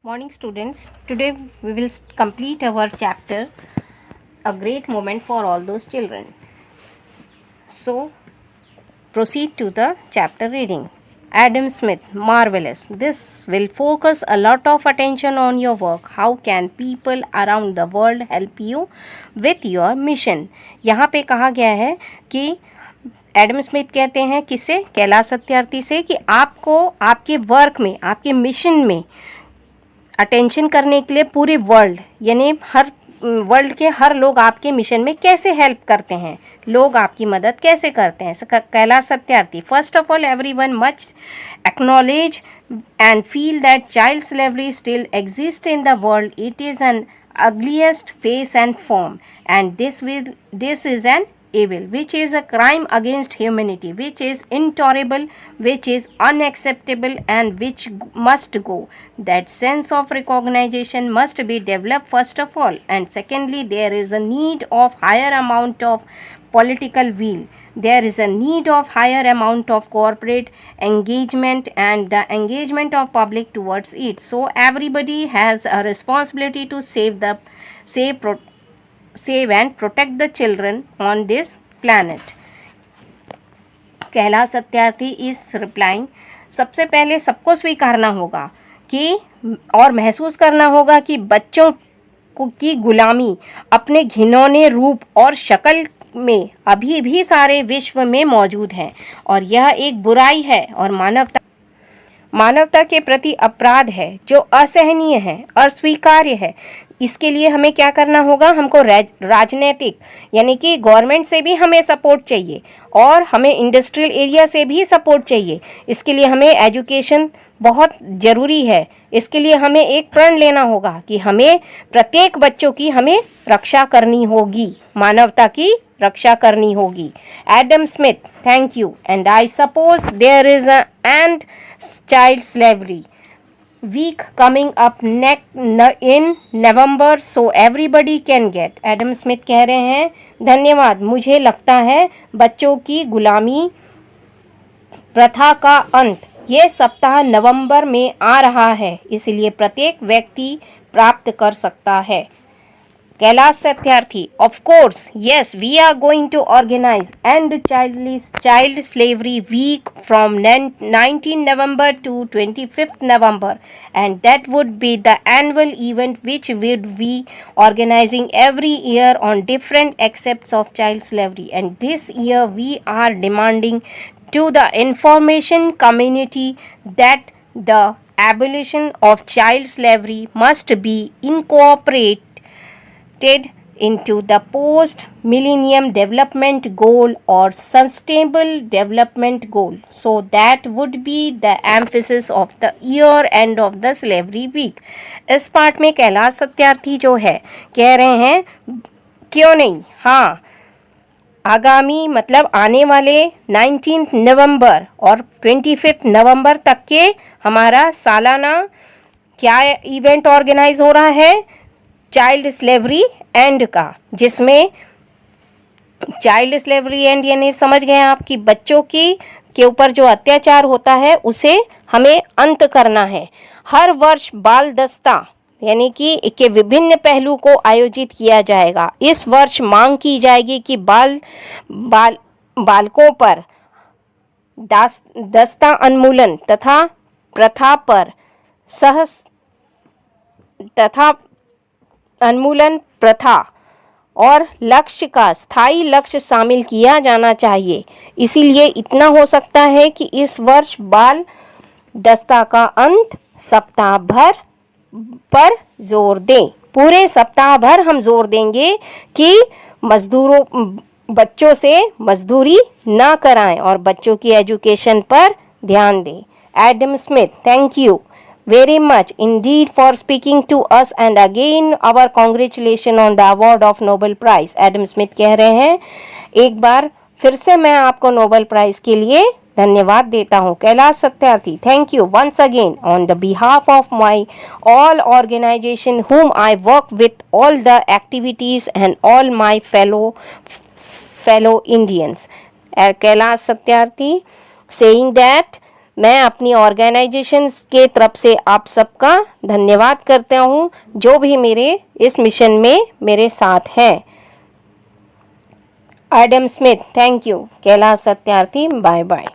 Morning students, today we will complete our chapter A Great Moment for All Those Children. So proceed to the chapter reading. Adam Smith, marvelous. This will focus a lot of attention on your work. How can people around the world help you with your mission? यहाँ पे कहा गया है कि Adam Smith कहते हैं किससे, कैलाश सत्यार्थी से, कि आपको आपके वर्क में, आपके मिशन में अटेंशन करने के लिए पूरे वर्ल्ड यानी हर वर्ल्ड के हर लोग आपके मिशन में कैसे हेल्प करते हैं, लोग आपकी मदद कैसे करते हैं. Kailash Satyarthi, first of all everyone much acknowledge and feel that child slavery still exists in the world. It is an ugliest face and form, and this is an evil, which is a crime against humanity, which is intolerable, which is unacceptable, and which must go. That sense of recognition must be developed first of all, and secondly, there is a need of higher amount of political will. There is a need of higher amount of corporate engagement and the engagement of public towards it. So everybody has a responsibility to save and protect the children on this planet. Kailash Satyarthi is replying, सबसे पहले सबको स्वीकारना होगा कि और महसूस करना होगा कि बच्चों की गुलामी अपने घिनौने रूप और शक्ल में अभी भी सारे विश्व में मौजूद है और यह एक बुराई है और मानवता के प्रति अपराध है जो असहनीय है, अस्वीकार्य है. इसके लिए हमें क्या करना होगा, हमको राजनीतिक यानी कि गवर्नमेंट से भी हमें सपोर्ट चाहिए और हमें इंडस्ट्रियल एरिया से भी सपोर्ट चाहिए. इसके लिए हमें एजुकेशन बहुत ज़रूरी है. इसके लिए हमें एक प्रण लेना होगा कि हमें प्रत्येक बच्चों की हमें रक्षा करनी होगी, मानवता की रक्षा करनी होगी. Adam Smith, thank you. And I suppose there is end child slavery week coming up in November so everybody can get. Adam Smith कह रहे हैं, धन्यवाद. मुझे लगता है बच्चों की गुलामी प्रथा का अंत ये सप्ताह नवंबर में आ रहा है, इसलिए प्रत्येक व्यक्ति प्राप्त कर सकता है. Kailash Satyarthi, of course, yes, we are going to organize End Child Slavery Week from 19 November to 25th November, and that would be the annual event which would be organizing every year on different aspects of child slavery. And this year we are demanding to the information community that the abolition of child slavery must be incorporated into the post-millennium development goal or sustainable development goal. So that would be the emphasis of the year end of the slavery week. इस part में कैलाश सत्यार्थी जो है कह रहे हैं क्यों नहीं, हाँ, आगामी मतलब आने वाले 19 नवंबर और 25 नवंबर तक के हमारा सालाना क्या इवेंट ऑर्गेनाइज हो रहा है, चाइल्ड स्लेवरी एंड का, जिसमें चाइल्ड स्लेवरी एंड यानी समझ गए आप कि बच्चों के ऊपर जो अत्याचार होता है उसे हमें अंत करना है. हर वर्ष बाल दस्ता यानी कि के विभिन्न पहलू को आयोजित किया जाएगा. इस वर्ष मांग की जाएगी कि बालकों पर दस्ता उन्मूलन तथा प्रथा पर उन्मूलन प्रथा और लक्ष्य का स्थायी लक्ष्य शामिल किया जाना चाहिए. इसीलिए इतना हो सकता है कि इस वर्ष बाल दस्ता का अंत सप्ताह भर पर जोर दें. पूरे सप्ताह भर हम जोर देंगे कि बच्चों से मजदूरी ना कराएं और बच्चों की एजुकेशन पर ध्यान दें. Adam Smith, thank you very much indeed for speaking to us and again our congratulations on the award of Nobel Prize. Adam Smith कह रहे हैं, एक बार फिर से मैं आपको नोबेल प्राइज के लिए धन्यवाद देता हूँ. Kailash Satyarthi, thank you once again on the behalf of my all organization whom I work with all the activities and all my fellow Indians. Kailash Satyarthi saying that मैं अपनी ऑर्गेनाइजेशन के तरफ से आप सबका धन्यवाद करता हूँ जो भी मेरे इस मिशन में मेरे साथ हैं। Adam Smith, thank you. Kailash Satyarthi, bye bye.